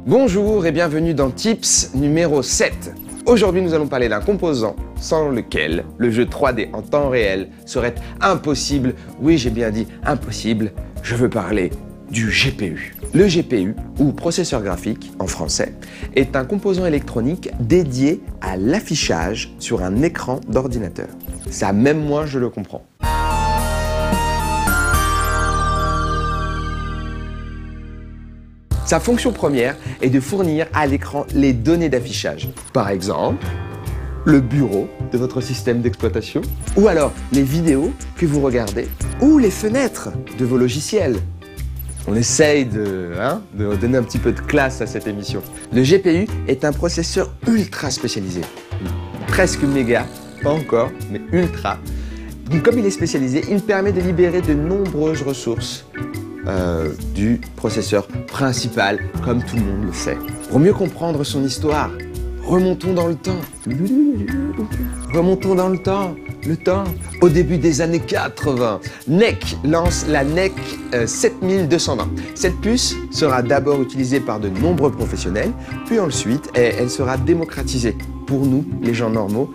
Bonjour et bienvenue dans Tips numéro 7. Aujourd'hui, nous allons parler d'un composant sans lequel le jeu 3D en temps réel serait impossible. Oui, j'ai bien dit impossible. Je veux parler du GPU. Le GPU, ou processeur graphique en français, est un composant électronique dédié à l'affichage sur un écran d'ordinateur. Ça, même moi, je le comprends. Sa fonction première est de fournir à l'écran les données d'affichage. Par exemple, le bureau de votre système d'exploitation, ou alors les vidéos que vous regardez, ou les fenêtres de vos logiciels. On essaye de donner un petit peu de classe à cette émission. Le GPU est un processeur ultra spécialisé. Presque méga, pas encore, mais ultra. Donc, comme il est spécialisé, il permet de libérer de nombreuses ressources du processeur principal, comme tout le monde le sait. Pour mieux comprendre son histoire, remontons dans le temps. Remontons dans le temps. Au début des années 80, NEC lance la NEC 7220. Cette puce sera d'abord utilisée par de nombreux professionnels, puis ensuite elle sera démocratisée pour nous, les gens normaux,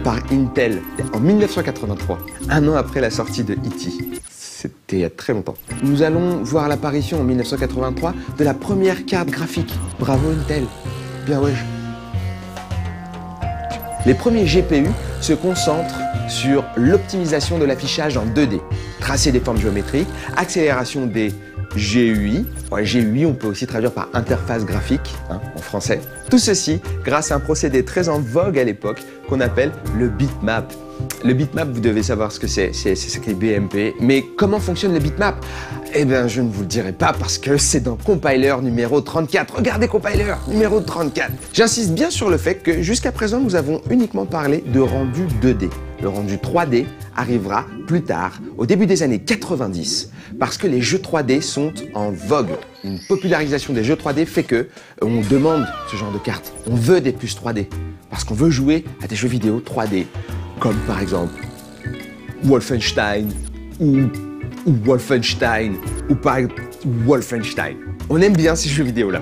par Intel en 1983, un an après la sortie de E.T. C'était il y a très longtemps. Nous allons voir l'apparition en 1983 de la première carte graphique. Bravo Intel. Bien ouais. Les premiers GPU se concentrent sur l'optimisation de l'affichage en 2D, tracer des formes géométriques, accélération des GUI. GUI, on peut aussi traduire par interface graphique en français. Tout ceci grâce à un procédé très en vogue à l'époque qu'on appelle le bitmap. Le bitmap, vous devez savoir ce que c'est écrit BMP. Mais comment fonctionne le bitmap? Eh bien, je ne vous le dirai pas parce que c'est dans Compiler numéro 34. Regardez Compiler numéro 34. J'insiste bien sur le fait que jusqu'à présent, nous avons uniquement parlé de rendu 2D. Le rendu 3D arrivera plus tard, au début des années 90, parce que les jeux 3D sont en vogue. Une popularisation des jeux 3D fait que on demande ce genre de cartes. On veut des puces 3D parce qu'on veut jouer à des jeux vidéo 3D. Comme par exemple Wolfenstein ou Wolfenstein ou par Wolfenstein. On aime bien ces jeux vidéo là.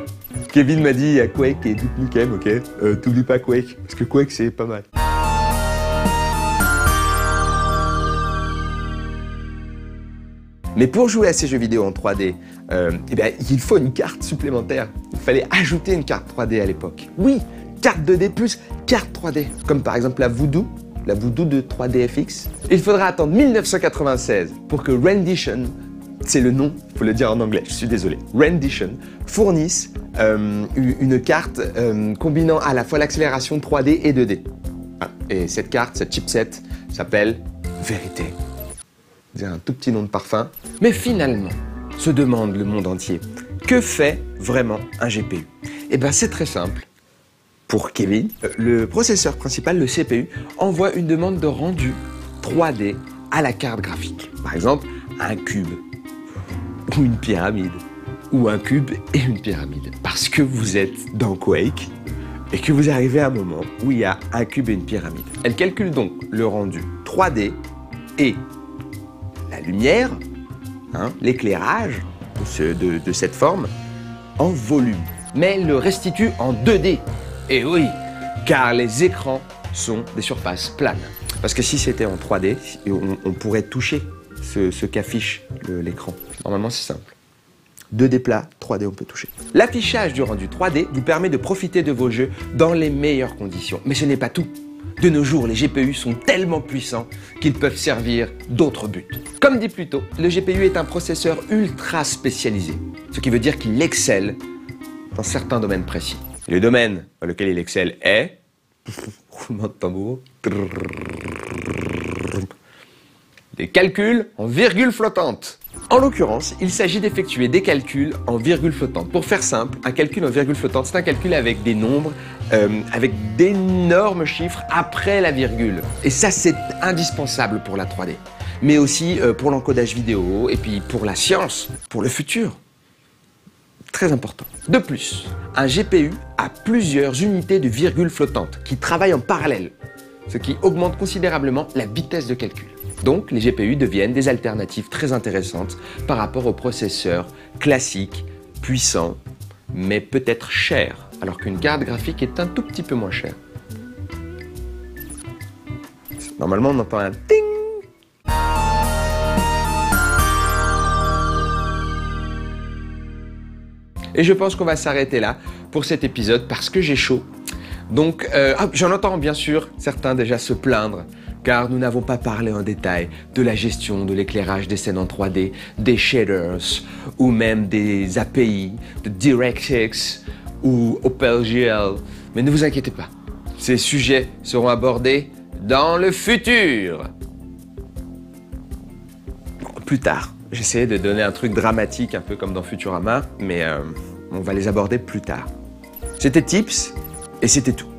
Kevin m'a dit il y a Quake et Duke Nukem, ok. T'oublies pas Quake, parce que Quake c'est pas mal. Mais pour jouer à ces jeux vidéo en 3D, il faut une carte supplémentaire. Il fallait ajouter une carte 3D à l'époque. Oui, carte 2D plus carte 3D. Comme par exemple la Voodoo de 3DFX. Il faudra attendre 1996 pour que Rendition, c'est le nom, il faut le dire en anglais, je suis désolé, Rendition, fournisse une carte combinant à la fois l'accélération 3D et 2D. Et cette carte, cette chipset, s'appelle Vérité. C'est un tout petit nom de parfum. Mais finalement, se demande le monde entier, que fait vraiment un GPU? Eh bien, c'est très simple. Pour Kevin, le processeur principal, le CPU, envoie une demande de rendu 3D à la carte graphique. Par exemple, un cube ou une pyramide. Ou un cube et une pyramide. Parce que vous êtes dans Quake et que vous arrivez à un moment où il y a un cube et une pyramide. Elle calcule donc le rendu 3D et la lumière, l'éclairage de cette forme en volume. Mais elle le restitue en 2D. Et oui, car les écrans sont des surfaces planes. Parce que si c'était en 3D, on pourrait toucher ce qu'affiche l'écran. Normalement, c'est simple. 2D plat, 3D, on peut toucher. L'affichage du rendu 3D vous permet de profiter de vos jeux dans les meilleures conditions. Mais ce n'est pas tout. De nos jours, les GPU sont tellement puissants qu'ils peuvent servir d'autres buts. Comme dit plus tôt, le GPU est un processeur ultra spécialisé. Ce qui veut dire qu'il excelle dans certains domaines précis. Et le domaine dans lequel il excelle est... roulement de tambour. Des calculs en virgule flottante. En l'occurrence, il s'agit d'effectuer des calculs en virgule flottante. Pour faire simple, un calcul en virgule flottante, c'est un calcul avec des nombres, avec d'énormes chiffres après la virgule. Et ça, c'est indispensable pour la 3D. Mais aussi pour l'encodage vidéo et puis pour la science, pour le futur. Très important. De plus, un GPU a plusieurs unités de virgule flottante qui travaillent en parallèle, ce qui augmente considérablement la vitesse de calcul. Donc, les GPU deviennent des alternatives très intéressantes par rapport aux processeurs classiques, puissants, mais peut-être cher, alors qu'une carte graphique est un tout petit peu moins chère. Normalement, on entend un ting. Et je pense qu'on va s'arrêter là pour cet épisode parce que j'ai chaud. Donc, j'en entends bien sûr certains déjà se plaindre car nous n'avons pas parlé en détail de la gestion de l'éclairage des scènes en 3D, des shaders ou même des API, de DirectX ou OpenGL. Mais ne vous inquiétez pas, ces sujets seront abordés dans le futur. Bon, plus tard, j'essayais de donner un truc dramatique un peu comme dans Futurama, mais on va les aborder plus tard. C'était Tips et c'était tout.